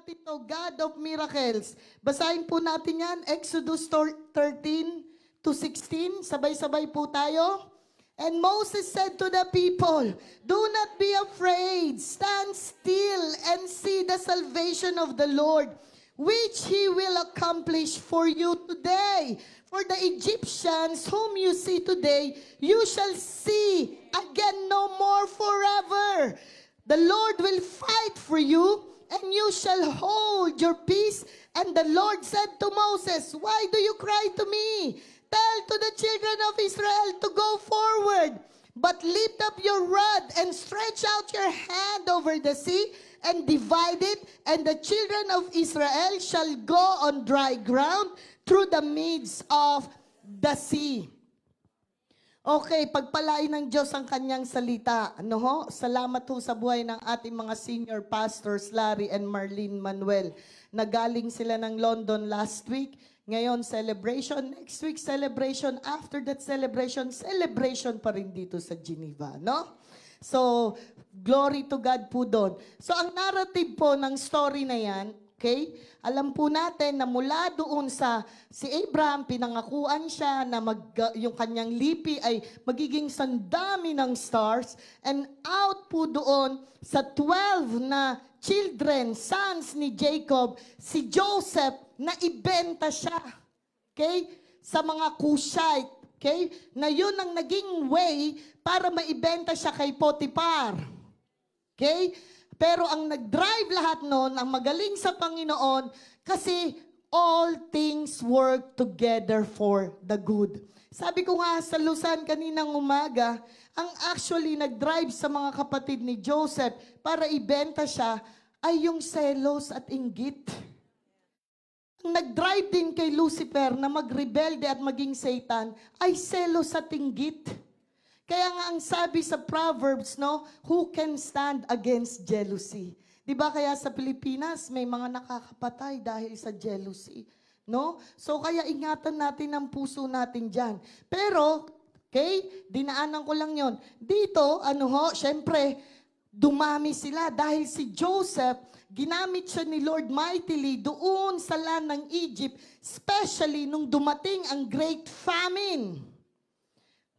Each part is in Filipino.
natin to, God of miracles. Basahin po natin yan, Exodus 13 to 16. Sabay-sabay po tayo. And Moses said to the people, "Do not be afraid. Stand still and see the salvation of the Lord, which He will accomplish for you today. For the Egyptians whom you see today, you shall see again no more forever. The Lord will fight for you, and you shall hold your peace." And the Lord said to Moses, "Why do you cry to me? Tell to the children of Israel to go forward, but lift up your rod and stretch out your hand over the sea and divide it, and the children of Israel shall go on dry ground through the midst of the sea." Okay, pagpalain ng Diyos ang kanyang salita. Ano ho? Salamat ho sa buhay ng ating mga senior pastors, Larry and Marlene Manuel. Nagaling sila ng London last week. Ngayon, celebration. Next week, celebration. After that celebration pa rin dito sa Geneva, no? So, glory to God po doon. So, ang narrative po ng story na yan, okay, alam po natin na mula doon sa si Abraham, pinangakuan siya na yung kanyang lipi ay magiging sandami ng stars, and out po doon sa 12 na children, sons ni Jacob, si Joseph, na ibenta siya, okay, sa mga Cushite, okay, na yun ang naging way para maibenta siya kay Potiphar, okay. Pero ang nag-drive lahat noon, ang magaling sa Panginoon, kasi all things work together for the good. Sabi ko nga sa Luzon kaninang umaga, ang actually nag-drive sa mga kapatid ni Joseph para ibenta siya ay yung selos at inggit. Ang nag-drive din kay Lucifer na magrebelde at maging Satan ay selos at inggit. Kaya nga ang sabi sa Proverbs, no, who can stand against jealousy? 'Di ba kaya sa Pilipinas may mga nakakapatay dahil sa jealousy, no? So kaya ingatan natin ang puso natin diyan. Pero, okay, dinaanan ko lang 'yon. Dito, syempre, dumami sila dahil si Joseph, ginamit siya ni Lord mightily doon sa land ng Egypt, especially nung dumating ang great famine.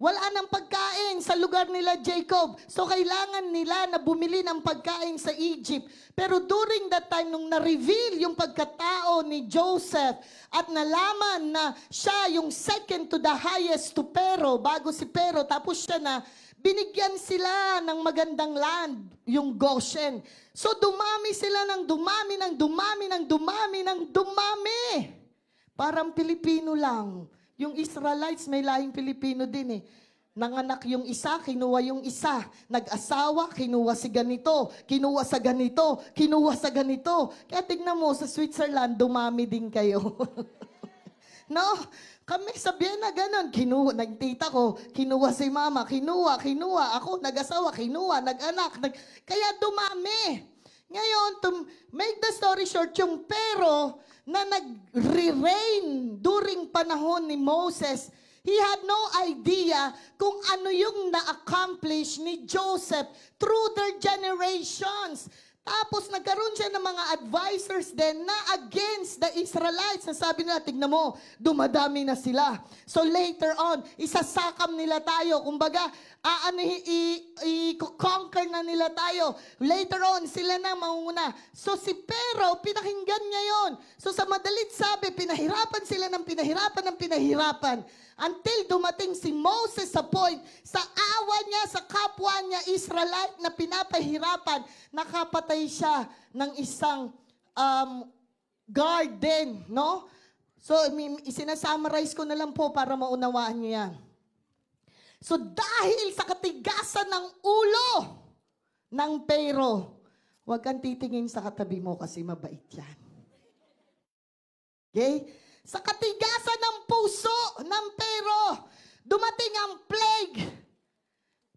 Wala nang pagkain sa lugar nila Jacob. So kailangan nila na bumili ng pagkain sa Egypt. Pero during that time, nung na-reveal yung pagkatao ni Joseph at nalaman na siya yung second to the highest to Pharaoh, bago si Pharaoh, tapos siya na, binigyan sila ng magandang land, yung Goshen. So dumami sila ng dumami, ng dumami, ng dumami, ng dumami. Parang Pilipino lang. Yung Israelites, may lahing Pilipino din eh. Nanganak yung isa, kinuha yung isa. Nag-asawa, kinuha si ganito. Kinuha sa ganito. Kinuha sa ganito. Kaya tignan mo, sa Switzerland, dumami din kayo. No? Kami sabihin na ganun. Nagtita ko, kinuha si mama, kinuha. Ako, nag-asawa, kinuha, nag-anak. Kaya dumami. Ngayon, to make the story short, yung pero na nag-reign during panahon ni Moses, he had no idea kung ano yung na-accomplish ni Joseph through their generations. Tapos nagkaroon siya ng mga advisors din na against the Israelites. Sabi nila, tignan mo, dumadami na sila. So later on, isasakam nila tayo. Kumbaga, i-conquer na nila tayo. Later on, sila na mauna. So si Pharaoh, pinakinggan niya yon. So sa madalit sabi, pinahirapan sila ng pinahirapan. Until dumating si Moses sa point, sa awa niya, sa kapwa niya, Israelite na pinapahirapan, nakapatay siya ng isang garden, no? So, isinasummarize ko na lang po para maunawaan niyo yan. So, dahil sa katigasan ng ulo ng Pharaoh, huwag kang titingin sa katabi mo kasi mabait yan. Okay? Sa katigasan ng puso ng Pharaoh, dumating ang plague.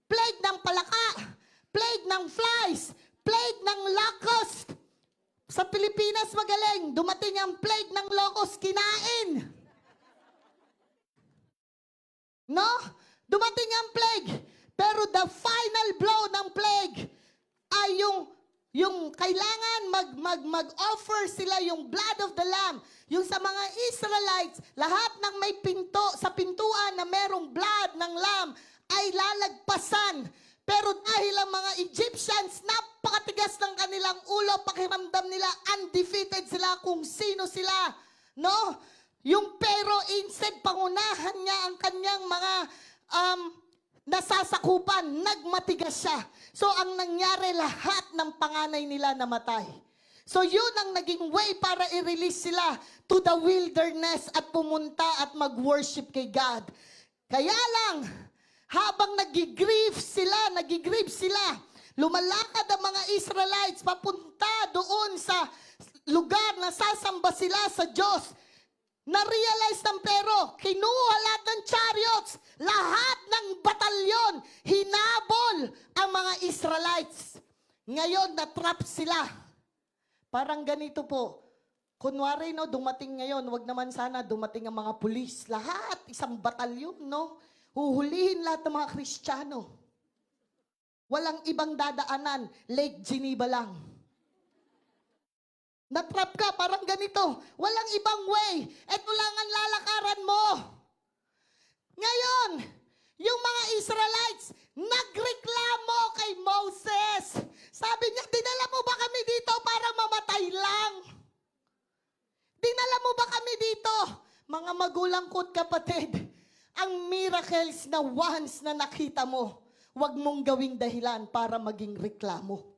Plague ng palaka, plague ng flies, plague ng locust. Sa Pilipinas magaling, dumating ang plague ng locust, kinain. No? Dumating ang plague. Pero the final blow ng plague ay yung Yung kailangan mag-offer sila yung blood of the lamb. Yung sa mga Israelites, lahat ng may pinto, sa pintuan na merong blood ng lamb ay lalagpasan. Pero dahil ang mga Egyptians, napakatigas ng kanilang ulo, pakiramdam nila, undefeated sila kung sino sila. No? Yung pero instead, pangunahan niya ang kanyang mga nasasakupan, nagmatigas siya. So ang nangyari, lahat ng panganay nila namatay. So yun ang naging way para i-release sila to the wilderness at pumunta at mag-worship kay God. Kaya lang, habang nagigrieve sila, lumalakad ang mga Israelites papunta doon sa lugar na sasamba sila sa Diyos. Na-realize ng pero, kinuha lahat ng chariots, lahat ng batalyon, hinabol ang mga Israelites. Ngayon, na-trap sila. Parang ganito po, kunwari, no, dumating ngayon, wag naman sana dumating ang mga pulis. Lahat, isang batalyon, no? Huhulihin lahat ng mga Kristiyano. Walang ibang dadaanan, Lake Geneva lang. Natrap ka, parang ganito. Walang ibang way. Ito lang ang lalakaran mo. Ngayon, yung mga Israelites, nagreklamo kay Moses. Sabi niya, dinala mo ba kami dito para mamatay lang? Dinala mo ba kami dito? Mga magulang ko at kapatid, ang miracles na once na nakita mo, huwag mong gawing dahilan para maging reklamo.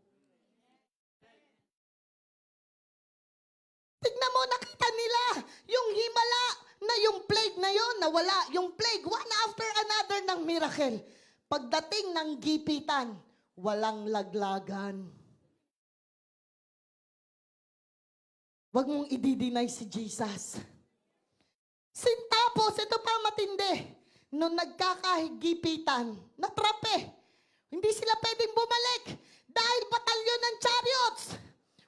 Tignan mo, nakita nila yung himala na yung plague na yon nawala. Yung plague, one after another ng miracle. Pagdating ng gipitan, walang laglagan. Huwag mong i-deny si Jesus. Tapos, ito pa matindi. Nung nagkakahigipitan, natrape. Hindi sila pwedeng bumalik dahil batalyon ng chariots.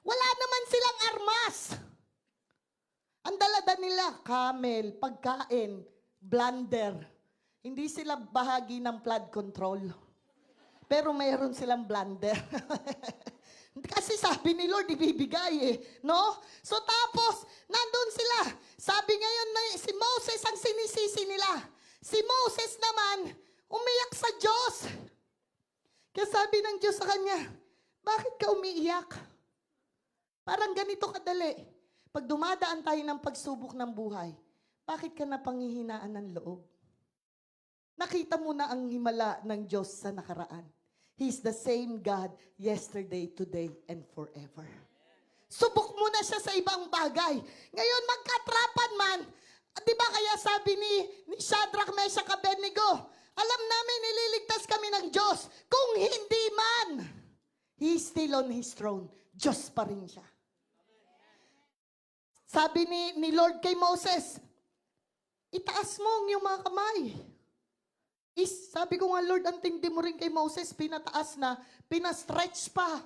Wala naman silang armas. Ang dalada nila, camel, pagkain, blender. Hindi sila bahagi ng flood control. Pero mayroon silang blender. Kasi sabi ni Lord, ibibigay no? So tapos, nandun sila. Sabi ngayon na si Moses ang sinisisi nila. Si Moses naman, umiyak sa Diyos. Kaya sabi ng Diyos sa kanya, bakit ka umiiyak? Parang ganito kadali. Pag dumadaan tayo ng pagsubok ng buhay, bakit ka napanghihinaan ng loob? Nakita mo na ang himala ng Diyos sa nakaraan. He's the same God yesterday, today, and forever. Subok mo na siya sa ibang bagay. Ngayon, magkatrapan man. Di ba kaya sabi ni Shadrach, Meshach, Abednego, alam namin nililigtas kami ng Diyos. Kung hindi man, He's still on His throne. Diyos pa rin siya. Sabi ni Lord kay Moses, itaas mo ang iyong mga kamay. Sabi ko nga, Lord, ang tindi mo rin kay Moses, pinataas na, pinastretch pa.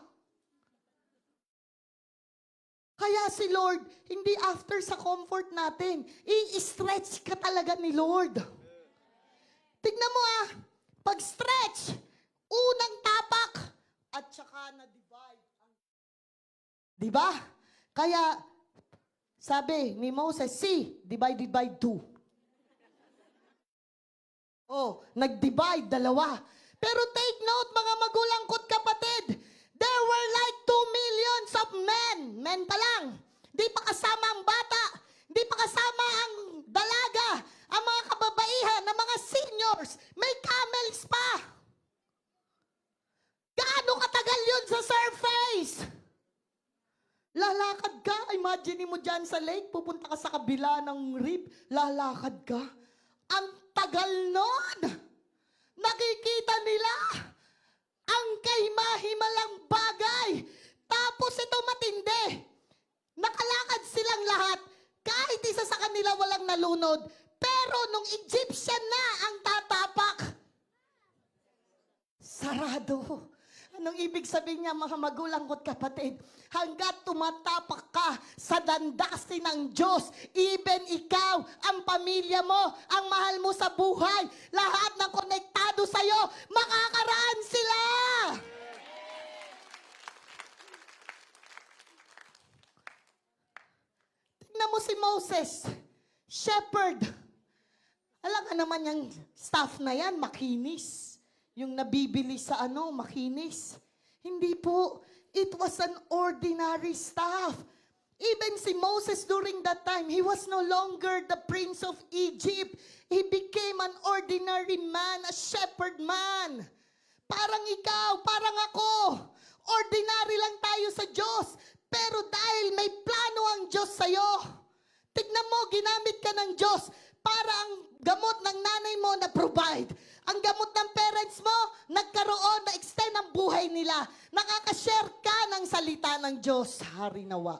Kaya si Lord, hindi after sa comfort natin, i-stretch ka talaga ni Lord. Tignan mo pag-stretch, unang tapak, at saka na-divide. Diba? Kaya, sabi ni Moses, see, divided by 2. Oh, nag-divide, dalawa. Pero take note, mga magulang ko't kapatid, there were like 2 millions of men. Men pa lang. Di pa kasama ang bata. Di pa kasama ang dalaga. Ang mga kababaihan, ang mga seniors. May camels pa. Gaano katagal yun sa surface? Lalakad ka. Imagine mo dyan sa lake, pupunta ka sa kabila ng reef, lalakad ka. Ang tagal nun. Nakikita nila ang kaimahimalang bagay. Tapos ito matindi. Nakalakad silang lahat. Kahit isa sa kanila walang nalunod. Pero nung Egyptian na ang tatapak, sarado. Anong ibig sabihin niya, mga magulang ko't kapatid? Hanggat tumatapak ka sa dandasin ng Diyos, even ikaw, ang pamilya mo, ang mahal mo sa buhay, lahat ng konektado sa'yo, makakaraan sila! mo si Moses, shepherd. Alam ka naman yung staff na yan, makinis. Yung nabibili sa makinis. Hindi po. It was an ordinary staff. Even si Moses during that time, he was no longer the prince of Egypt. He became an ordinary man, a shepherd man. Parang ikaw, parang ako. Ordinary lang tayo sa Diyos. Pero dahil may plano ang Diyos sa'yo, tignan mo, ginamit ka ng Diyos para ang gamot ng nanay mo na-provide. Ang gamot ng parents mo, nagkaroon, na-extend ang buhay nila. Nakakashare ka ng salita ng Diyos. Hari nawa.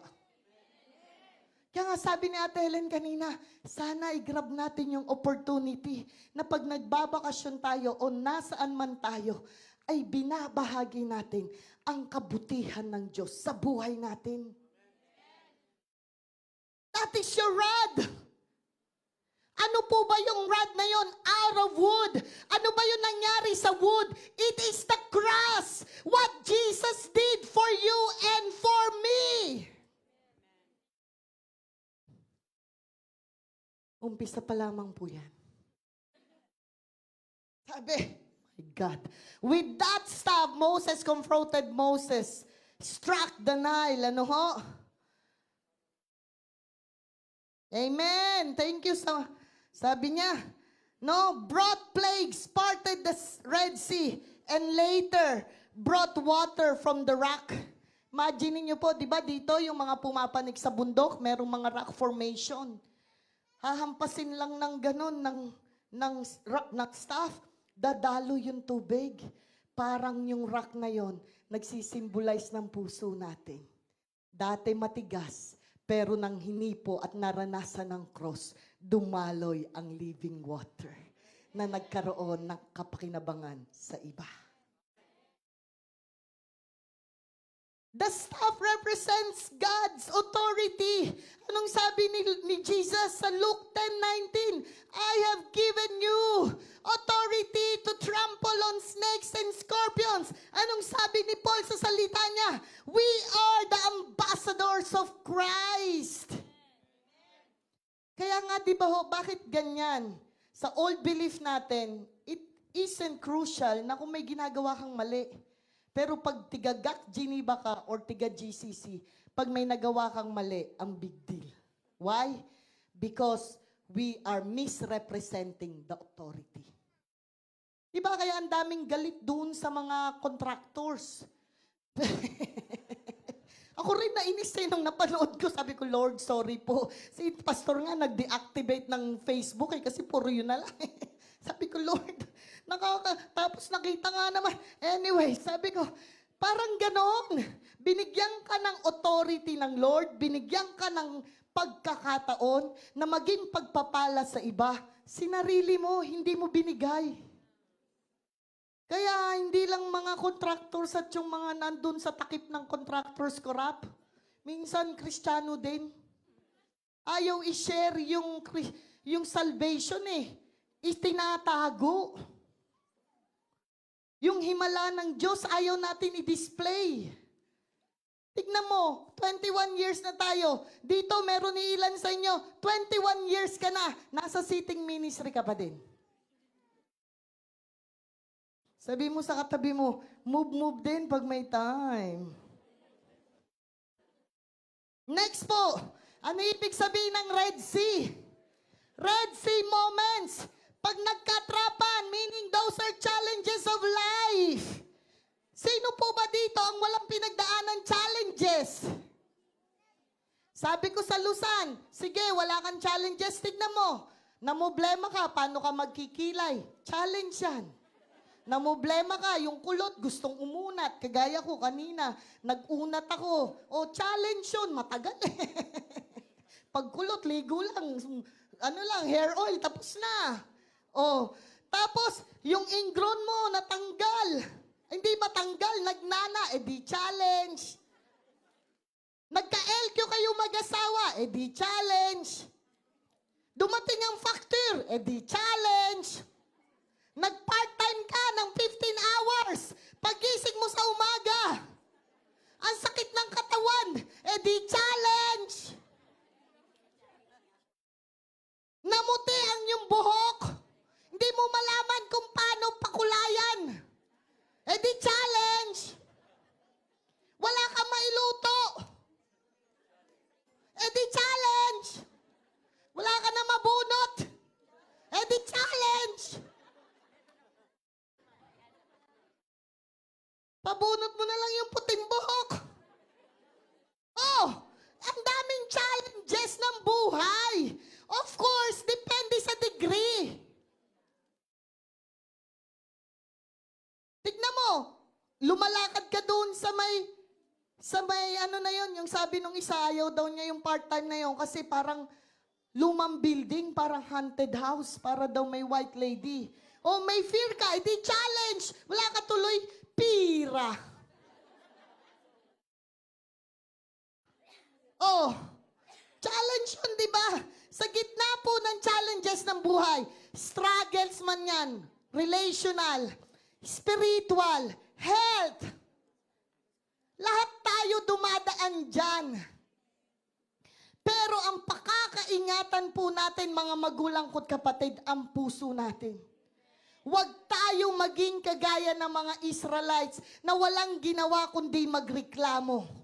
Kaya nga sabi ni Ate Helen kanina, sana i-grab natin yung opportunity na pag nagbabakasyon tayo o nasaan man tayo, ay binabahagi natin ang kabutihan ng Diyos sa buhay natin. That is your rod. Ano po ba yung rod na yon? Out of wood. Ano ba yung nangyari sa wood? It is the cross. What Jesus did for you and for me. Umpisa pa lamang po yan. Sabi, my God. With that staff, Moses confronted Moses. Struck the Nile. Ano ho? Amen. Thank you. Sabi niya, brought plagues, parted the Red Sea, and later brought water from the rock. Imagine niyo po, di ba dito yung mga pumapanik sa bundok, merong mga rock formation. Hahampasin lang ng ganun, ng staff, dadalo yung tubig. Parang yung rock na yon, nagsisimbolize ng puso natin. Dati matigas, pero nang hinipo at naranasan ng cross, dumaloy ang living water na nagkaroon ng kapakinabangan sa iba. The staff represents God's authority. Anong sabi ni Jesus sa Luke 10:19? I have given you authority to trample on snakes and scorpions. Anong sabi ni Paul sa salita niya? We are the ambassadors of Christ. Kaya nga, di ba ho, bakit ganyan? Sa old belief natin, it isn't crucial na kung may ginagawa kang mali. Pero pag tiga-GAC Geneva ka or tiga-GCC, pag may nagawa kang mali, ang big deal. Why? Because we are misrepresenting the authority. Diba kaya ang daming galit doon sa mga contractors? Ako rin nainis nung napanood ko. Sabi ko, Lord, sorry po. Si pastor nga nag-deactivate ng Facebook kasi puro yun na lang. Sabi ko, Lord, tapos nakita nga naman. Anyway, sabi ko, parang ganon. Binigyan ka ng authority ng Lord, binigyan ka ng pagkakataon na maging pagpapala sa iba. Sinarili mo, hindi mo binigay. Kaya hindi lang mga contractors at yung mga nandun sa takip ng contractors corrupt. Minsan, Kristiyano din. Ayaw i-share yung salvation itinatago. Yung himala ng Diyos, ayaw natin i-display. Tignan mo, 21 years na tayo. Dito, meron ni ilan sa inyo, 21 years ka na, nasa sitting ministry ka pa din. Sabi mo sa katabi mo, move din pag may time. Next po, ano ibig sabihin ng Red Sea? Red Sea moments. Pag nagkatrapan, meaning those are challenges of life. Sino po ba dito ang walang pinagdaanan challenges? Sabi ko sa Luzon, sige, wala kang challenges, tignan mo. Namoblema ka, paano ka magkikilay? Challenge yan. Namoblema ka, yung kulot, gustong umunat. Kagaya ko kanina, nag-unat ako. O, challenge yun, matagal Pag kulot, ligo lang. Hair oil, tapos na. Oh, tapos, yung ingrown mo, natanggal. Hindi matanggal, nagnana, di challenge. Nagka-LQ kayo mag-asawa, di challenge. Dumating ang factor, di challenge. Nag-part-time ka ng 15 hours. Pagising mo sa umaga, ang sakit ng katawan, di challenge. Of course, depende sa degree. Tignan mo, lumalakad ka doon sa may ano na yon, yung sabi nung isa, ayaw daw niya yung part-time na yon kasi parang lumang building, parang haunted house, para daw may white lady. O may fear ka, edi challenge, wala ka tuloy, pira. Oh, challenge yun, di ba? Sa gitna po ng challenges ng buhay, struggles man yan, relational, spiritual, health, lahat tayo dumadaan dyan. Pero ang pakakaingatan po natin, mga magulang ko't kapatid, ang puso natin. Huwag tayo maging kagaya ng mga Israelites na walang ginawa kundi magreklamo.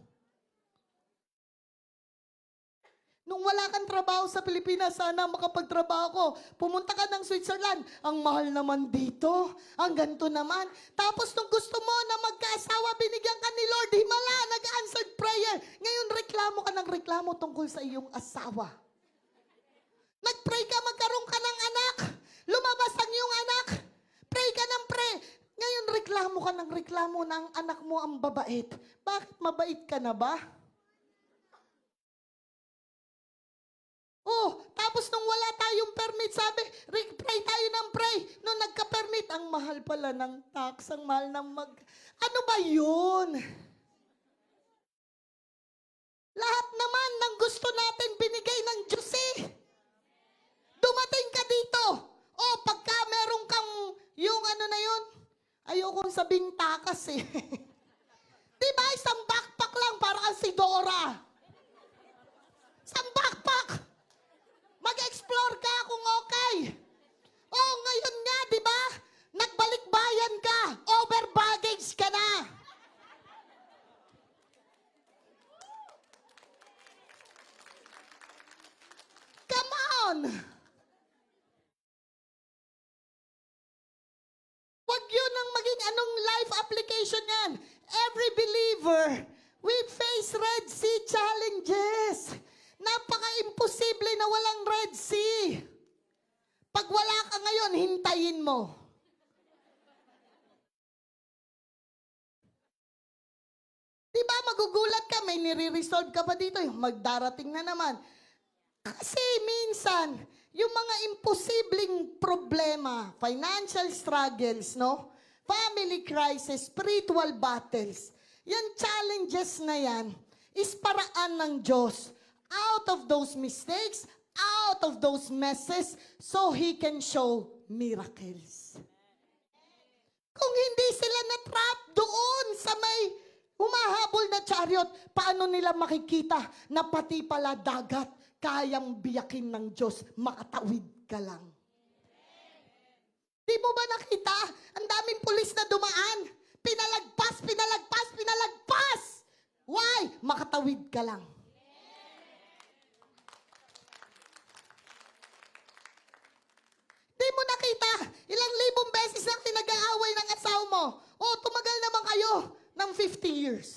Nung wala kang trabaho sa Pilipinas, sana makapagtrabaho ko. Pumunta ka ng Switzerland, ang mahal naman dito, ang ganito naman. Tapos nung gusto mo na magkaasawa, binigyan ka ni Lord, himala, nag-answered prayer. Ngayon reklamo ka ng reklamo tungkol sa iyong asawa. Nag-pray ka, magkaroon ka ng anak. Lumabas ang iyong anak. Pray ka ng pray. Ngayon reklamo ka ng reklamo na ang anak mo ang babait. Bakit mabait ka na ba? Oh, tapos nung wala tayong permit, sabi, pray tayo ng pray. Nung nagka-permit, ang mahal pala ng tax, ang mahal ng Ano ba yun? Lahat naman ng gusto natin binigay ng Diyos eh. Dumating ka dito. Oh, pagka meron kang, yung ano na yun, ayokong sabing takas eh. Diba, isang backpack lang para kang si Dora. Isang backpack. Mag-explore ka kung okay. Oh, ngayon nga, di ba? Nagbalik bayan ka. Over baggage ka na. Come on. Wag yun ang maging anong life application yan. Every believer, we face Red Sea challenges. Napaka-imposible na walang Red Sea. Pag wala ka ngayon, hintayin mo. Diba magugulat ka, may nire-resolve ka pa dito, yung magdarating na naman. Kasi minsan, yung mga imposibleng problema, financial struggles, no? Family crisis, spiritual battles, yan challenges na yan, is paraan ng Diyos. Out of those mistakes, out of those messes, so He can show miracles. Kung hindi sila na-trap doon sa may humahabol na chariot, paano nila makikita na pati pala dagat kayang biyakin ng Diyos, makatawid ka lang? Di mo ba nakita? Ang daming pulis na dumaan. Pinalagpas, pinalagpas, pinalagpas. Why? Makatawid ka lang. Di mo nakita, ilang libong beses lang tinag-aaway ng asawa mo. O, tumagal naman kayo ng 50 years.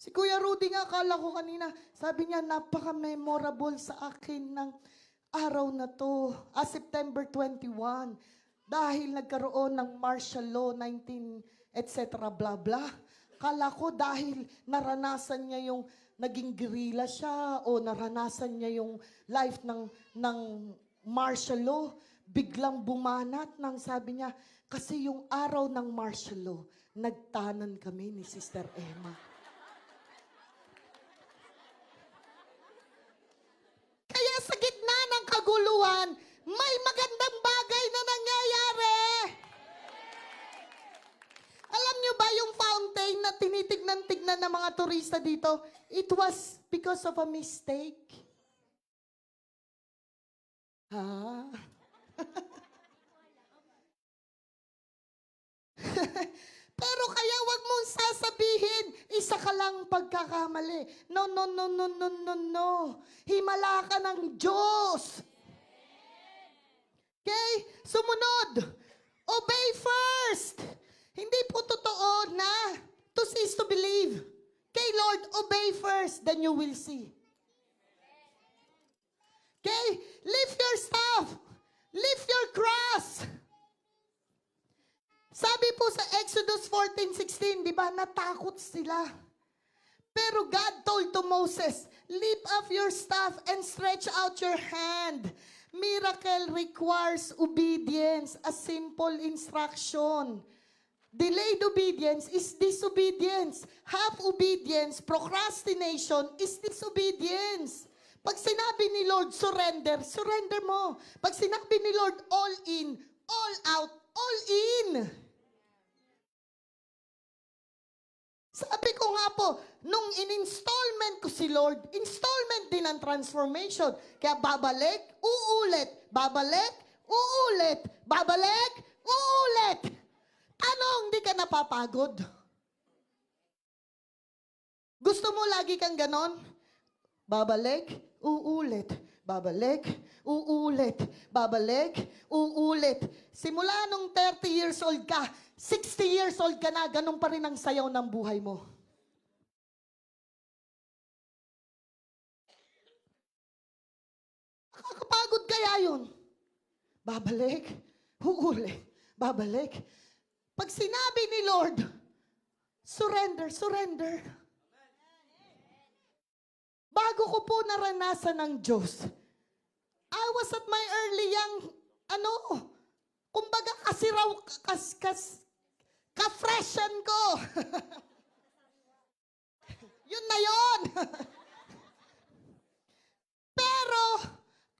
Si Kuya Rudy nga, akala ko kanina, sabi niya, napaka-memorable sa akin ng araw na to, September 21, dahil nagkaroon ng martial law, 19, etc., blah, blah. Kala ko dahil naranasan niya yung naging guerrilla siya o naranasan niya yung life ng martial law, biglang bumanat nang sabi niya, kasi yung araw ng martial law, nagtanan kami ni Sister Emma. Kaya sa gitna ng kaguluhan, may magandang bagay na nangyayari. Alam niyo ba yung fountain na tinitignan-tignan ng mga turista dito, it was because of a mistake. Pero kaya wag mong sasabihin, isa ka lang pagkakamali. No, no, no, no, no, no, no. Himala ka ng Diyos. Okay? Sumunod. Obey first. Hindi po totoo na to see is to believe. Okay, Lord, obey first, then you will see. Okay? Lift your staff. Lift your cross. Sabi po sa Exodus 14:16, di ba, natakot sila. Pero God told to Moses, lift up your staff and stretch out your hand. Miracle requires obedience, a simple instruction. Delayed obedience is disobedience. Half obedience, procrastination is disobedience. Pag sinabi ni Lord, surrender, surrender mo. Pag sinabi ni Lord, all in, all out, all in. Sabi ko nga po, nung in-installment ko si Lord, installment din ang transformation. Kaya babalik, uulit, babalik, uulit, babalik, uulit. Tanong, di ka napapagod? Gusto mo lagi kang ganon? Babalik, uulit, babalik, uulit, babalik, uulit. Simula nung 30 years old ka, 60 years old ka na, ganun pa rin ang sayaw ng buhay mo. Nakakapagod kaya yun? Babalik, uulit, babalik. Pag sinabi ni Lord, surrender, surrender. Bago ko po naranasan ng Diyos, I was at my early young, kumbaga kasi raw, ka-freshen ko. Yun na yun. Pero,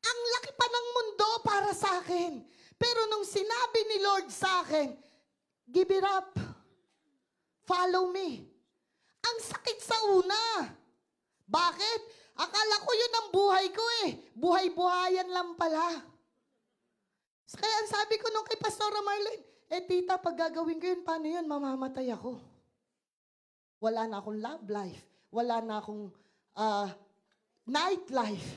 ang laki pa ng mundo para sa akin. Pero nung sinabi ni Lord sa akin, give it up. Follow me. Ang sakit sa una. Bakit? Akala ko yun ang buhay ko eh. Buhay-buhayan lang pala. Kaya ang sabi ko nung kay Pastora Marlene, tita, pag gagawin ko yun, paano yun? Mamamatay ako. Wala na akong love life. Wala na akong night life.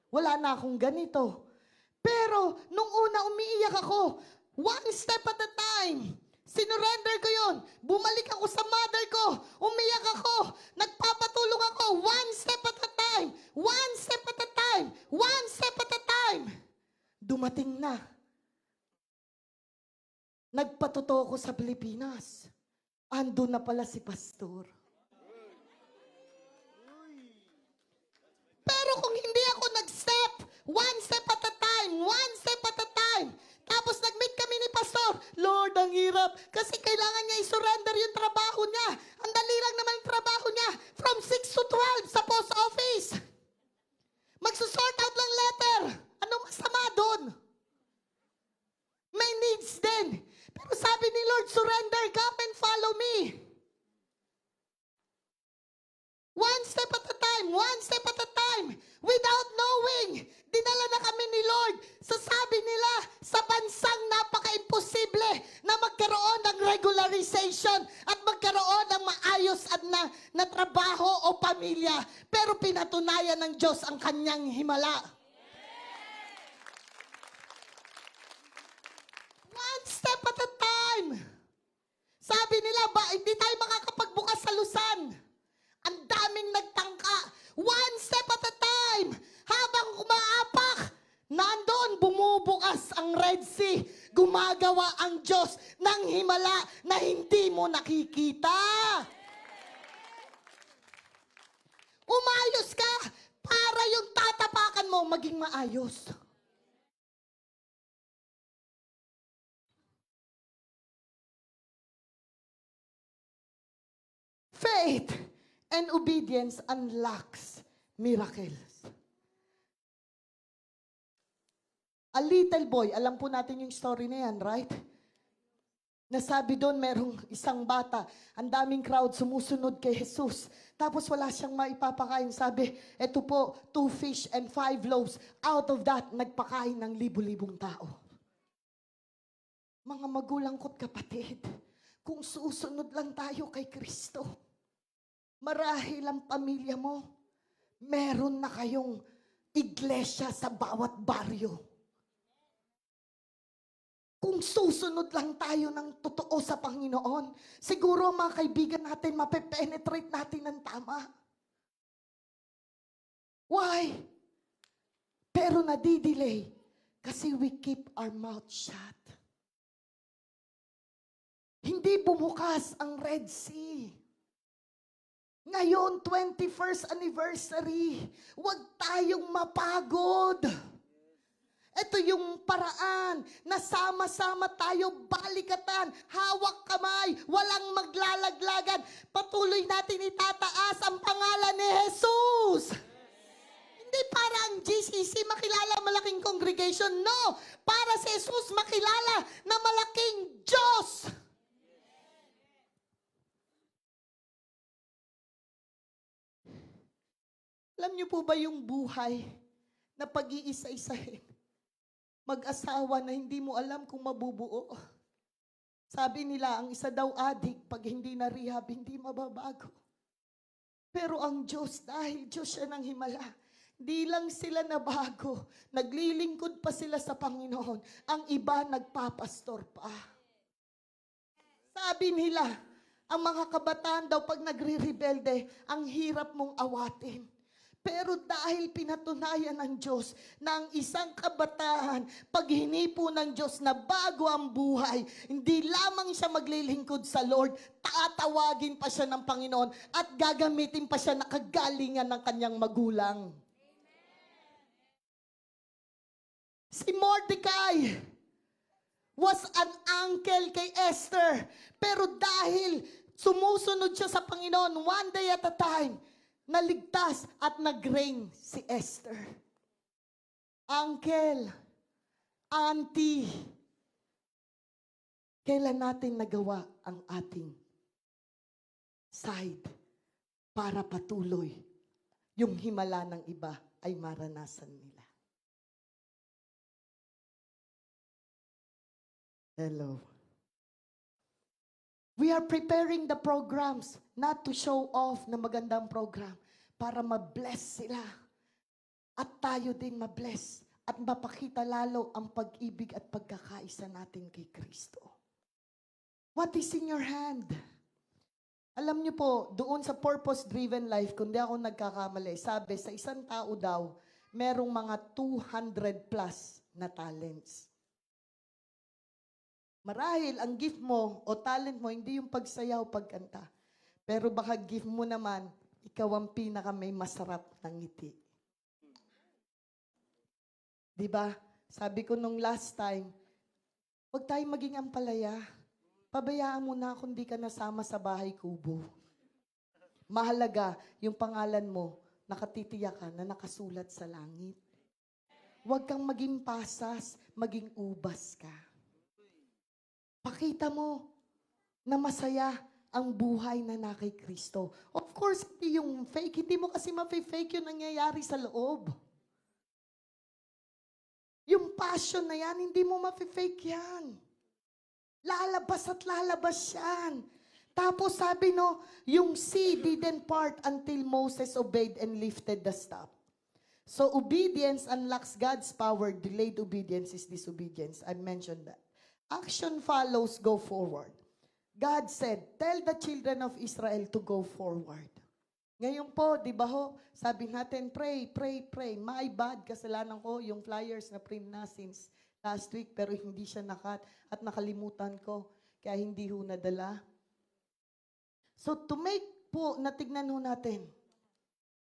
Wala na akong ganito. Pero, nung una umiiyak ako, one step at a time. Sinurrender ko yun. Bumalik ako sa mother ko. Umiyak ako. Nagpapatulong ako. One step at a time. One step at a time. One step at a time. Dumating na. Nagpatotoo ko sa Pilipinas. Ando na pala si Pastor. Pero kung hindi ako nag-step, one step at a time, one step at a time, tapos nag-meet kami ni Pastor, Lord, ang hirap, kasi kailangan niya i-surrender yung trabaho niya. Ang dali lang naman yung trabaho niya, from 6 to 12 sa post office. Magsusort out lang letter. Anong masama doon? May needs din. Pero sabi ni Lord, surrender, come and follow me. One step at a time, one step at a time. Without knowing, dinala na kami ni Lord. Sasabi nila, sa bansang napaka-imposible na magkaroon ng regularization at magkaroon ng maayos at na trabaho o pamilya. Pero pinatunayan ng Diyos ang kanyang himala. One step at a time. Sabi nila, hindi tayo makakapagbukas sa Luzon. Ang daming nagtangka. One step at a time. Habang kumaapak, nandoon bumubukas ang Red Sea. Gumagawa ang Diyos ng himala na hindi mo nakikita. Umayos ka para yung tatapakan mo maging maayos. Faith and obedience unlocks miracles. A little boy, alam po natin yung story na yan, right? Nasabi doon, merong isang bata, ang daming crowd sumusunod kay Jesus. Tapos wala siyang maipapakain. Sabi, eto po, 2 fish and 5 loaves. Out of that, nagpakain ng libu-libong tao. Mga magulang ko't kapatid, kung susunod lang tayo kay Kristo, marahil ang pamilya mo, meron na kayong iglesia sa bawat baryo. Kung susunod lang tayo ng totoo sa Panginoon, siguro mga kaibigan natin, mape-penetrate natin ng tama. Why? Pero nadidelay kasi we keep our mouth shut. Hindi bumukas ang Red Sea. Ngayon, 21st anniversary, huwag tayong mapagod. Ito yung paraan na sama-sama tayo, balikatan, hawak kamay, walang maglalaglagan. Patuloy natin itataas ang pangalan ni Jesus. Hindi para ang GCC makilala malaking congregation. No! Para si Jesus makilala na malaking Diyos. Alam niyo po ba yung buhay na pag-iisa-isahin? Mag-asawa na hindi mo alam kung mabubuo. Sabi nila, ang isa daw adik, pag hindi na-rehab, hindi mababago. Pero ang Diyos, dahil Diyos siya ng himala, di lang sila nabago. Naglilingkod pa sila sa Panginoon. Ang iba nagpapastor pa. Sabi nila, ang mga kabataan daw pag nagre-rebelde, ang hirap mong awatin. Pero dahil pinatunayan ng Diyos na ang isang kabataan, pag hinipo ng Diyos na bago ang buhay, hindi lamang siya maglilingkod sa Lord, tatawagin pa siya ng Panginoon at gagamitin pa siya na kagalingan ng kanyang magulang. Si Mordecai was an uncle kay Esther. Pero dahil sumusunod siya sa Panginoon one day at a time, naligtas at nag-reign si Esther. Uncle, auntie, kailan natin nagawa ang ating side para patuloy yung himala ng iba ay maranasan nila? Hello. We are preparing the programs not to show off na magandang program para ma-bless sila. At tayo din ma-bless at mapakita lalo ang pag-ibig at pagkakaisa natin kay Kristo. What is in your hand? Alam niyo po, doon sa purpose-driven life, kung di ako nagkakamali, sabi sa isang tao daw, merong mga 200 plus na talents. Marahil ang gift mo o talent mo, hindi yung pagsayaw, pagkanta. Pero baka gift mo naman, ikaw ang pinaka may masarap na ngiti. Diba? Sabi ko nung last time, huwag tayong maging ampalaya. Pabayaan mo na kung di ka nasama sa bahay kubo. Mahalaga yung pangalan mo, nakatitiyak ka na nakasulat sa langit. Huwag kang maging pasas, maging ubas ka. Pakita mo na masaya ang buhay na na kay Kristo. Of course, hindi yung fake. Hindi mo kasi ma-fake yung nangyayari sa loob. Yung passion na yan, hindi mo ma-fake yan. Lalabas at lalabas yan. Tapos sabi no, yung sea didn't part until Moses obeyed and lifted the staff. So obedience unlocks God's power. Delayed obedience is disobedience. I mentioned that. Action follows, go forward. God said, tell the children of Israel to go forward. Ngayon po, di ba ho, sabi natin, pray, pray, pray. My bad, kasalanan ko, yung flyers na print na since last week, pero hindi siya nakat at nakalimutan ko, kaya hindi ho nadala. So to make po, natignan ho natin,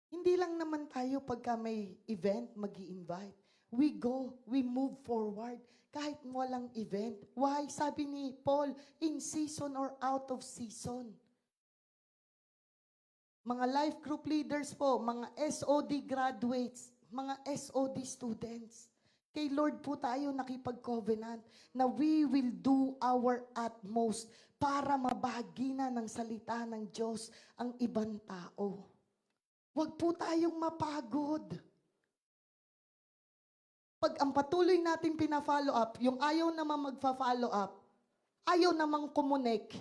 hindi lang naman tayo pagka may event, mag-i-invite. We go, we move forward. Kahit walang event. Why? Sabi ni Paul, in season or out of season. Mga life group leaders po, mga SOD graduates, mga SOD students. Kay Lord po tayo nakipag-covenant na we will do our utmost para mabahagi na ng salita ng Diyos ang ibang tao. Huwag po tayong mapagod. Pag ang patuloy natin pina-follow up, yung ayaw naman magfa-follow up, ayaw namang kumunik,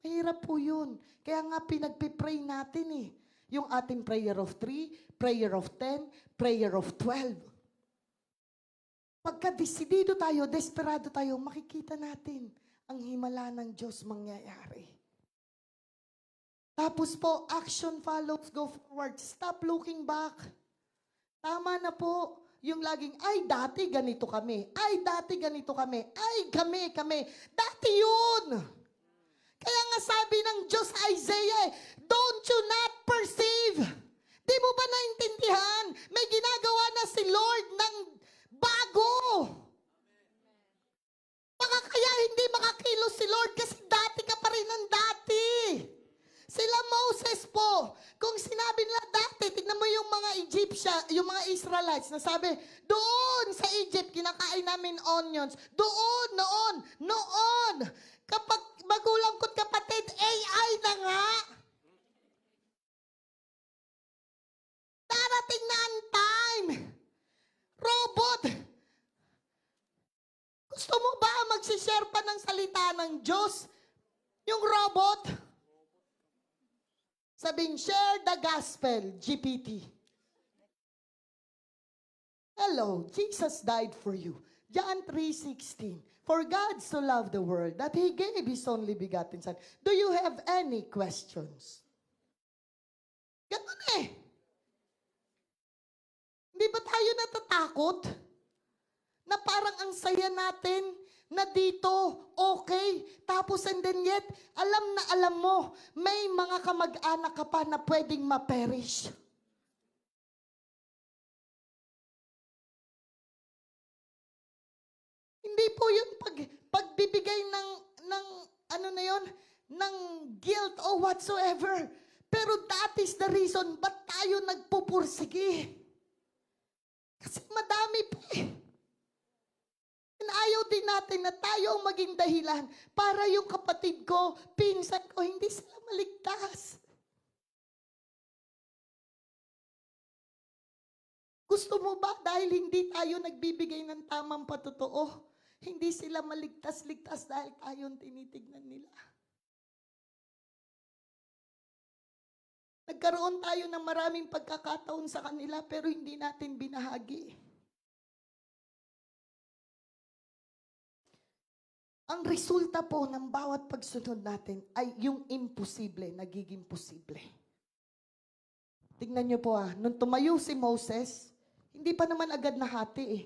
mahirap po yun. Kaya nga pinagpipray natin eh. Yung ating prayer of 3, prayer of 10, prayer of 12. Pagka desidido tayo, desperado tayo, makikita natin ang himala ng Diyos mangyayari. Tapos po, action follows, go forward. Stop looking back. Tama na po. yung laging, ay, dati ganito kami. Ay, dati ganito kami. Ay, kami. Dati yun. Kaya nga sabi ng Diyos sa Isaiah, don't you not perceive? Di mo ba naintindihan? May ginagawa na si Lord ng bago. Baka kaya hindi makakilos si Lord kasi dati ka pa rin ng dati. Sila Moses po, kung sinabi nila dati, tignan mo yung mga Egyptian, yung mga Israelites na sabi, doon sa Egypt, kinakain namin onions. Noon. Kapag magulang ko't kapatid, AI na nga. Darating na ang time. Robot. Gusto mo ba magsishare pa ng salita ng Diyos? Yung robot? Sabing, share the gospel, GPT. Hello, Jesus died for you. John 3:16. For God so loved the world that He gave His only begotten Son. Do you have any questions? Ganun eh. Hindi ba tayo natatakot? Na parang ang saya natin, na dito, okay. Tapos and then yet, alam mo, may mga kamag-anak ka pa na pwedeng ma-perish. Hindi po yun pagbibigay ng ano na yun, ng guilt or whatsoever. Pero that is the reason ba't tayo nagpupursige. Kasi madami pa eh. And ayaw din natin na tayo ang maging dahilan para yung kapatid ko, pinsan ko, hindi sila maligtas. Gusto mo ba dahil hindi tayo nagbibigay ng tamang patotoo, hindi sila maligtas-ligtas dahil tayo ang tinitignan nila? Nagkaroon tayo ng maraming pagkakataon sa kanila pero hindi natin binahagi. Ang resulta po ng bawat pagsunod natin ay yung imposible, nagiging posible. Tingnan niyo po nung tumayo si Moses, hindi pa naman agad nahati eh.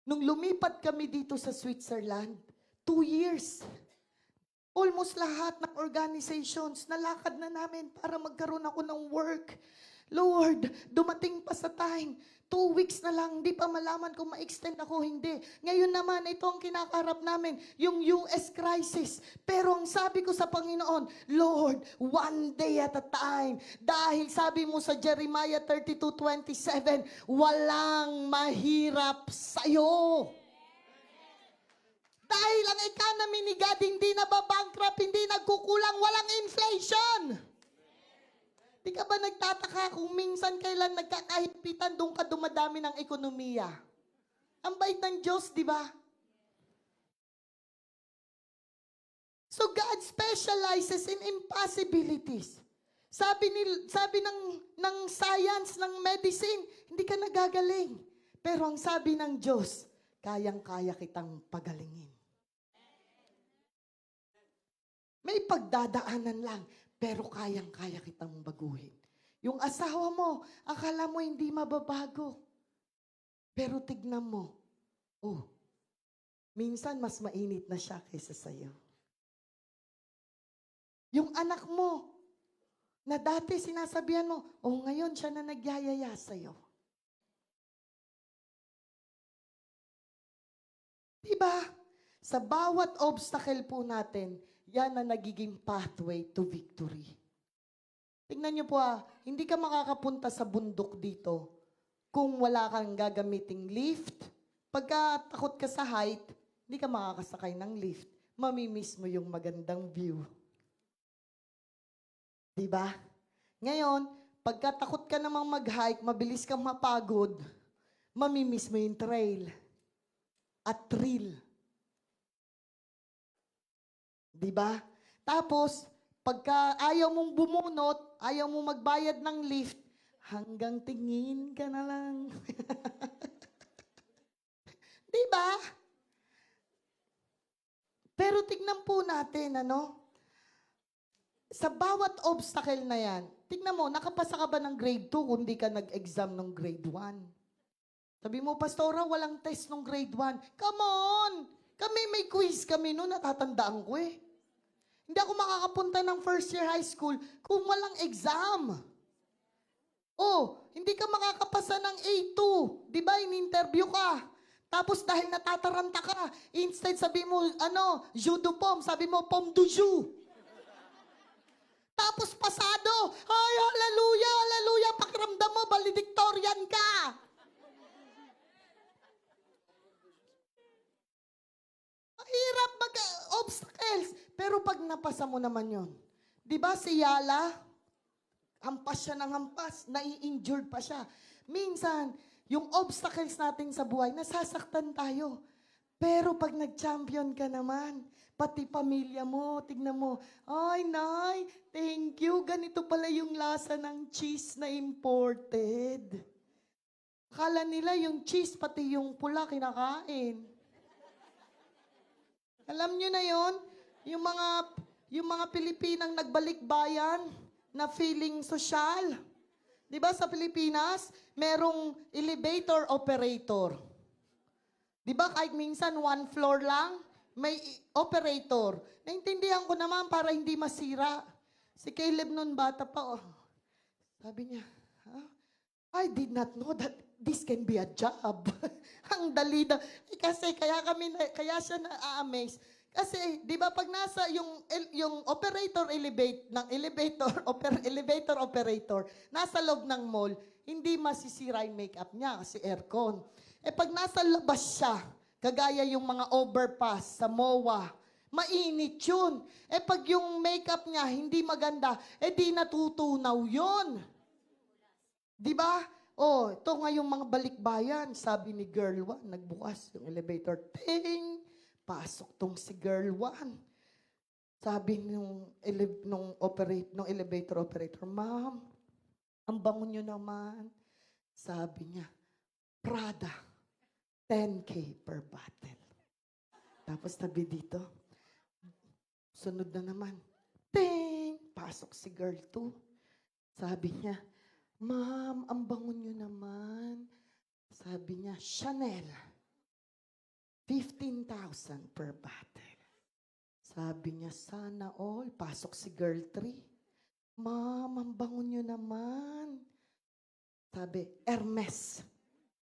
Nung lumipat kami dito sa Switzerland, 2 years. Almost lahat ng organizations, nalakad na namin para magkaroon ako ng work. Lord, dumating pa sa time, 2 weeks na lang, hindi pa malaman kung ma-extend ako, hindi. Ngayon naman, ito ang kinakaharap namin, yung US crisis. Pero ang sabi ko sa Panginoon, Lord, one day at a time. Dahil sabi mo sa Jeremiah 32:27, walang mahirap sa'yo. Dahil ang economy ni God hindi nababankrupt, hindi nagkukulang, walang inflation. Di ka ba nagtataka kung minsan kailan nagkakahipitan, doon ka dumadami ng ekonomiya? Ang bait ng Diyos, di ba? So God specializes in impossibilities. Sabi ng science, ng medicine, hindi ka nagagaling. Pero ang sabi ng Diyos, kayang-kaya kitang pagalingin. May pagdadaanan lang, pero kayang-kaya kitang baguhin. Yung asawa mo, akala mo hindi mababago. Pero tignan mo, minsan mas mainit na siya kaysa sa'yo. Yung anak mo, na dati sinasabihan mo, ngayon siya na nagyayaya sa'yo. Diba? Sa bawat obstacle po natin, yan ang nagiging pathway to victory. Tingnan niyo po hindi ka makakapunta sa bundok dito kung wala kang gagamiting lift. Pagka takot ka sa height, hindi ka makakasakay ng lift. Mamimiss mo yung magandang view. Diba? Ngayon, pagka takot ka namang mag-hike, mabilis kang mapagod, mamimiss mo yung trail at thrill. Diba? Tapos, pagka ayaw mong bumunot, ayaw mong magbayad ng lift, hanggang tingin ka na lang. Diba? Pero tignan po natin, sa bawat obstacle na yan, tignan mo, nakapasa ka ba ng grade 2 kung di ka nag-exam ng grade 1? Sabi mo, Pastora, walang test nung grade 1. Come on! Kami may quiz kami noon, natatandaan ko eh. Hindi ako makakapunta ng first year high school kung walang exam. Oh, hindi ka makakapasa ng A2. Di ba, in-interview ka. Tapos dahil natataranta ka, instead sabi mo, jus de pomme, sabi mo, pomme du jus. Tapos pasado, ay, hallelujah, hallelujah, pakiramdam mo, valedictorian ka. Mahirap mag-obstacles. Pero pag napasa mo naman yon, di ba si Yala, hampas siya ng hampas, nai-injured pa siya. Minsan, yung obstacles natin sa buhay, nasasaktan tayo. Pero pag nag-champion ka naman, pati pamilya mo, tignan mo, ay, Nay, thank you, ganito pala yung lasa ng cheese na imported. Akala nila yung cheese, pati yung pula, kinakain. Alam nyo na yon, yung mga Pilipinang nagbalik bayan na feeling social. Di ba sa Pilipinas, merong elevator operator. Di ba kahit minsan one floor lang, may operator. Naintindihan ko naman para hindi masira. Si Caleb nun bata pa, oh. Sabi niya, I did not know that this can be a job. Ang dali na. Kasi kaya siya na-amaze. Kasi, di ba pag nasa yung operator elevator operator, nasa loob ng mall, hindi masisira yung makeup niya kasi aircon. Eh pag nasa labas siya, kagaya yung mga overpass sa MOA, mainit yun. Eh pag yung makeup niya hindi maganda, eh di natutunaw yun. Di ba? Oh, ito nga yung mga balikbayan. Sabi ni Girl 1, nagbukas yung elevator. Ting! Pasok tong si Girl 1. Sabi nung elevator operator, Ma'am, ang bango nyo naman. Sabi niya, Prada, 10K per bottle. Tapos tabi dito, sunod na naman, ting! Pasok si Girl 2. Sabi niya, Ma'am, ang bango nyo naman. Sabi niya, Chanel, 15,000 per bottle. Sabi niya, sana all. Pasok si Girl 3. Ma'am, ang bango nyo naman. Sabi, Hermes,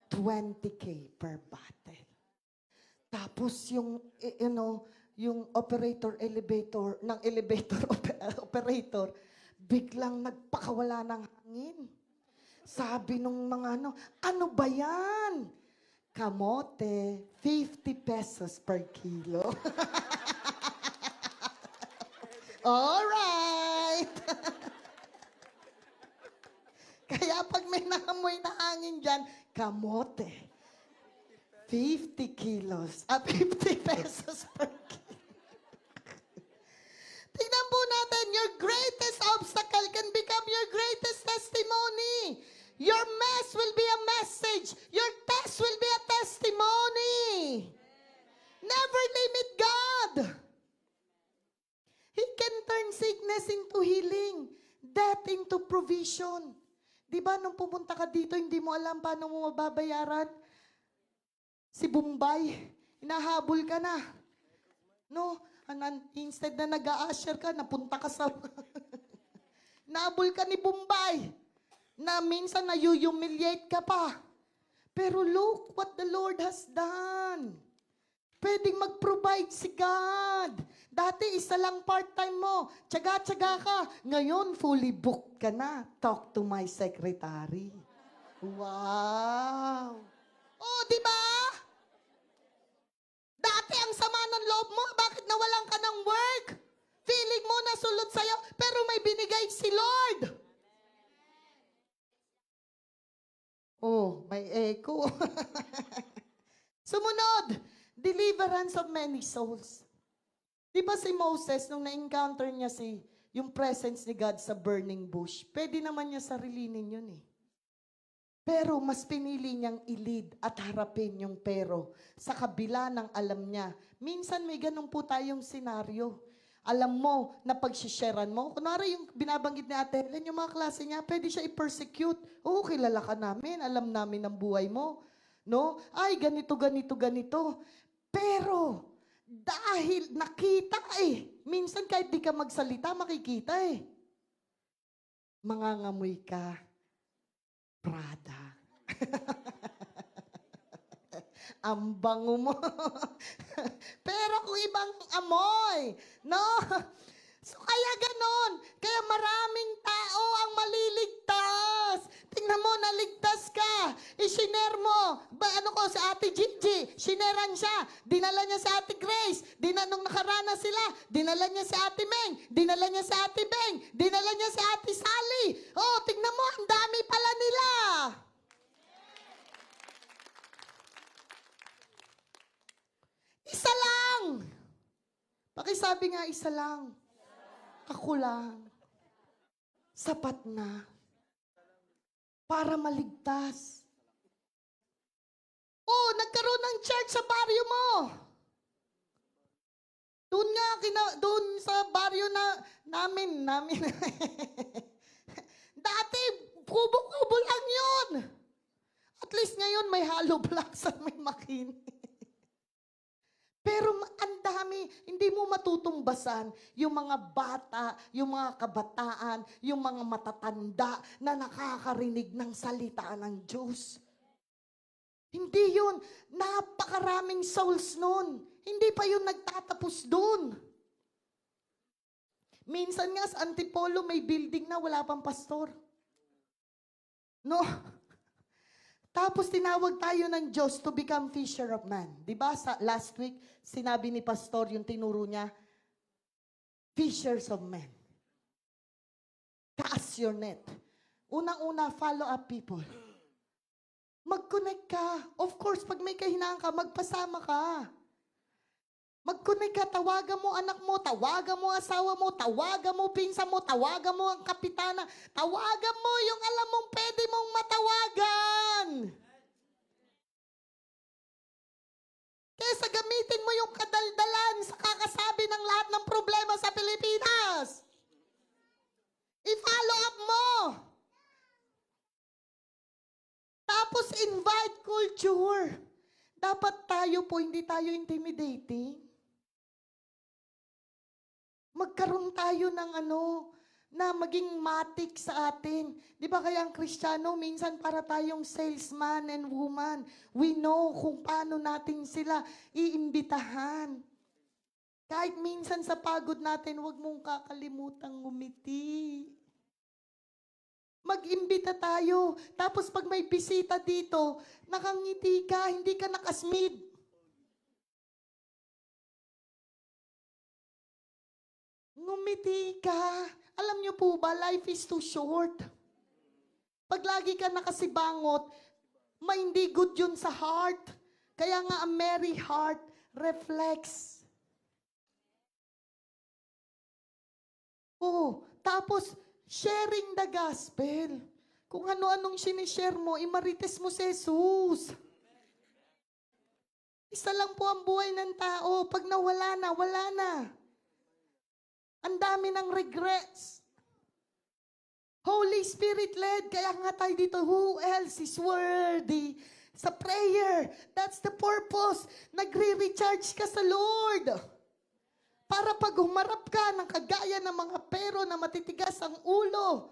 20K per bottle. Tapos yung elevator operator, biglang nagpakawala ng hangin. Sabi nung mga ano ba yan? Kamote, 50 pesos per kilo. Alright! Kaya pag may naamoy na hangin dyan, kamote, 50 pesos per kilo. Tingnan po natin, your greatest obstacle can become your greatest testimony. Your mess will be a message. Your test will be a testimony. Never limit God. He can turn sickness into healing, death into provision. Di ba nung pumunta ka dito, hindi mo alam paano mo mababayaran? Si Bombay, hinahabol ka na. No? Instead na nag-a-usher ka, napunta ka sa... Nahabol ka ni Bombay. Na minsan na-humiliate ka pa. Pero look what the Lord has done. Pwedeng mag-provide si God. Dati isa lang part-time mo. Tsaga-tsaga ka. Ngayon, fully booked ka na. Talk to my secretary. Wow! Oh, di ba? Dati ang sama ng loob mo. Bakit nawalan ka ng work? Feeling mo nasulot sa'yo, pero may binigay si Lord. Oh, may echo. Sumunod, deliverance of many souls. Di ba si Moses, nung na-encounter niya yung presence ni God sa burning bush, pwede naman niya sarilinin yun eh. Pero mas pinili niyang i-lead at harapin yung pero sa kabila ng alam niya. Minsan may ganun po tayong senaryo. Alam mo na pagsisharean mo, kunwari yung binabanggit ni Ate Helen, yung mga klase niya, pwede siya i-persecute. Oo, kilala ka namin, alam namin ang buhay mo. No? Ay, ganito, ganito, ganito. Pero, dahil nakita minsan kahit di ka magsalita, makikita mangangamoy ka, Prada. Ang bango mo. Pero kung ibang amoy, no? So kaya ganon. Kaya maraming tao ang maliligtas. Tingnan mo, naligtas ka. Ishiner mo. Ano ko, sa Ate Gigi, shineran siya. Dinala niya sa Ate Grace. Nung nakarana sila, dinala niya sa Ate Meng. Dinala niya sa Ate Beng. Dinala niya sa Ate Sally. Oh, tingnan mo, ang dami pala nila. Isa lang. Pakisabi nga, isa lang. Ako lang. Sapat na. Para maligtas. Oh, nagkaroon ng church sa baryo mo. Doon nga, doon sa baryo namin. Dati, kubo-kubo lang yun. At least ngayon may hollow blocks at may makine. Pero ang dami, hindi mo matutumbasan yung mga bata, yung mga kabataan, yung mga matatanda na nakakarinig ng salita ng Diyos. Hindi yun. Napakaraming souls nun. Hindi pa yun nagtatapos dun. Minsan nga sa Antipolo may building na wala pang pastor. No? Tapos tinawag tayo ng Diyos to become fisher of man. Diba sa last week, sinabi ni pastor yung tinuro niya, fishers of men. Cast your net. Unang-una, follow up people. Mag-connect ka. Of course, pag may kahinaan ka, magpasama ka. Mag-connect ka, tawagan mo anak mo, tawagan mo asawa mo, tawagan mo pinsan mo, tawagan mo ang kapitana, tawagan mo yung alam mong pwede mong matawagan. Kesa gamitin mo yung kadaldalan sa kakasabi ng lahat ng problema sa Pilipinas. I-follow up mo. Tapos invite culture. Dapat tayo po, hindi tayo intimidating. Magkaroon tayo ng na maging matik sa atin. Di ba kaya ang Kristiyano, minsan para tayong salesman and woman. We know kung paano natin sila iimbitahan. Kahit minsan sa pagod natin, huwag mong kakalimutang ngumiti. Mag-imbita tayo. Tapos pag may bisita dito, nakangiti ka, hindi ka nakasmid. Ngumiti ka. Alam niyo po ba, life is too short. Pag lagi ka nakasibangot, may hindi good yun sa heart. Kaya nga, a merry heart reflects. Oh, tapos, sharing the gospel. Kung ano-anong sinishare mo, imarites mo si Jesus. Isa lang po ang buhay ng tao. Pag nawala na, wala na. Ang dami ng regrets. Holy Spirit led. Kaya nga tayo dito, who else is worthy? Sa prayer. That's the purpose. Nagre-recharge ka sa Lord. Para pag humarap ka ng kagaya ng mga pero na matitigas ang ulo.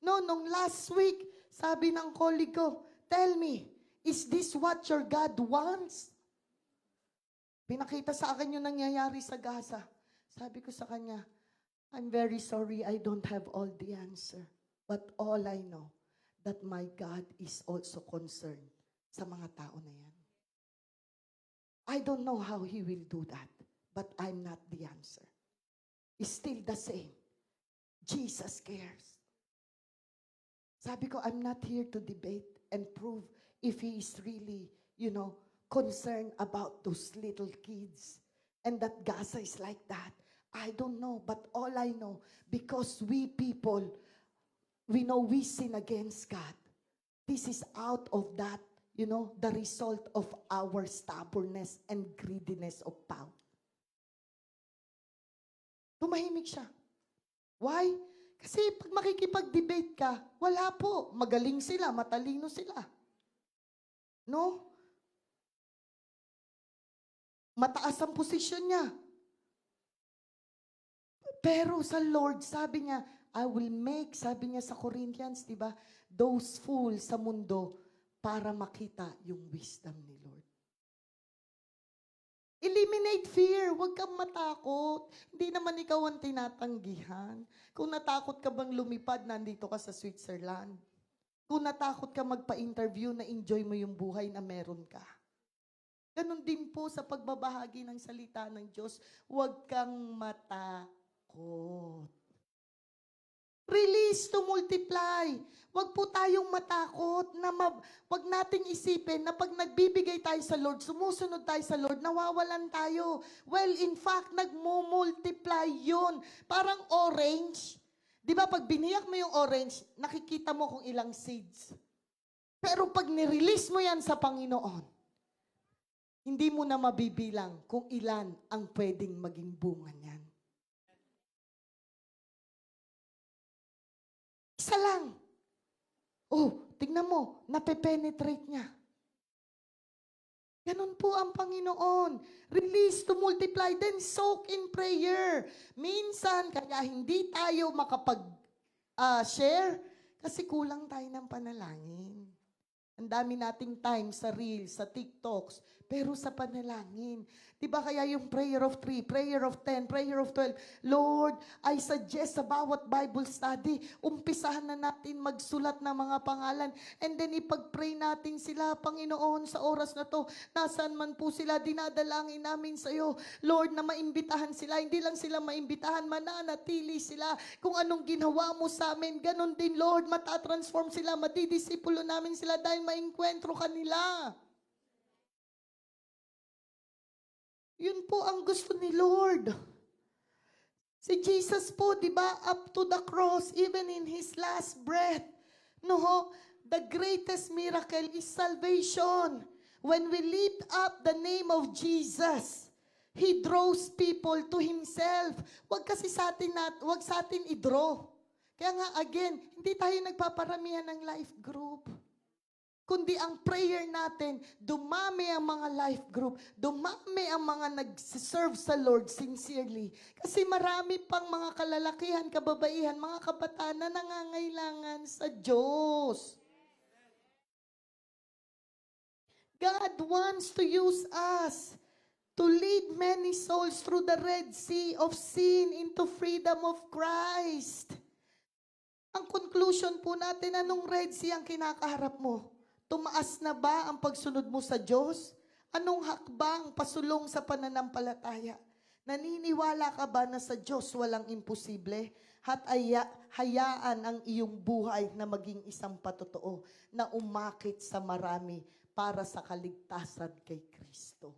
No, nung last week, sabi ng colleague ko, tell me, is this what your God wants? Pinakita sa akin yung nangyayari sa Gaza. Sabi ko sa kanya, I'm very sorry I don't have all the answer. But all I know, that my God is also concerned sa mga tao na yan. I don't know how He will do that, but I'm not the answer. It's still the same. Jesus cares. Sabi ko, I'm not here to debate and prove if He is really, concerned about those little kids and that Gaza is like that. I don't know, but all I know, because we people, we know we sin against God. This is out of that, the result of our stubbornness and greediness of power. Tumahimik siya. Why? Kasi pag makikipag-debate ka, wala po. Magaling sila, matalino sila. No? Mataas ang posisyon niya. Pero sa Lord, sabi niya, I will make, sabi niya sa Corinthians, di ba, those fools sa mundo para makita yung wisdom ni Lord. Eliminate fear. Huwag kang matakot. Hindi naman ikaw ang tinatanggihan. Kung natakot ka bang lumipad, nandito ka sa Switzerland. Kung natakot ka magpa-interview, na-enjoy mo yung buhay na meron ka. Ganon din po sa pagbabahagi ng salita ng Diyos. Huwag kang matakot. Release to multiply. Huwag po tayong matakot na wag nating isipin na pag nagbibigay tayo sa Lord, sumusunod tayo sa Lord, nawawalan tayo. Well, in fact, nagmo-multiply yun. Parang orange. Di ba pag biniyak mo yung orange, nakikita mo kung ilang seeds. Pero pag nirelease mo yan sa Panginoon, hindi mo na mabibilang kung ilan ang pwedeng maging bunga niyan. Isa lang. Oh, tignan mo, nape-penetrate niya. Ganun po ang Panginoon. Release to multiply, then soak in prayer. Minsan, kaya hindi tayo makapag-share kasi kulang tayo ng panalangin. Ang dami nating time sa Reels, sa TikToks, pero sa panalangin. Diba kaya yung prayer of 3, prayer of 10, prayer of 12, Lord, I suggest sa bawat Bible study, umpisahan na natin magsulat ng mga pangalan, and then ipag-pray natin sila, Panginoon, sa oras na to, nasaan man po sila, dinadalangin namin sa iyo, Lord, na maimbitahan sila, hindi lang sila maimbitahan, mananatili sila, kung anong ginawa mo sa amin, ganun din, Lord, matatransform sila, madidisipulo namin sila dahil maengkwentro kanila. Yun po ang gusto ni Lord. Si Jesus po, di ba, up to the cross, even in His last breath, no, the greatest miracle is salvation. When we lift up the name of Jesus, He draws people to Himself. Wag kasi sa atin, wag sa atin i-draw. Kaya nga, again, hindi tayo nagpaparamihan ng life group. Kundi ang prayer natin, dumami ang mga life group, dumami ang mga nag-serve sa Lord sincerely. Kasi marami pang mga kalalakihan, kababaihan, mga kabataan na nangangailangan sa Diyos. God wants to use us to lead many souls through the Red Sea of sin into freedom of Christ. Ang conclusion po natin, anong Red Sea ang kinakaharap mo? Tumaas na ba ang pagsunod mo sa Diyos? Anong hakbang pasulong sa pananampalataya? Naniniwala ka ba na sa Diyos walang imposible? At hayaan ang iyong buhay na maging isang patotoo na umakit sa marami para sa kaligtasan kay Kristo.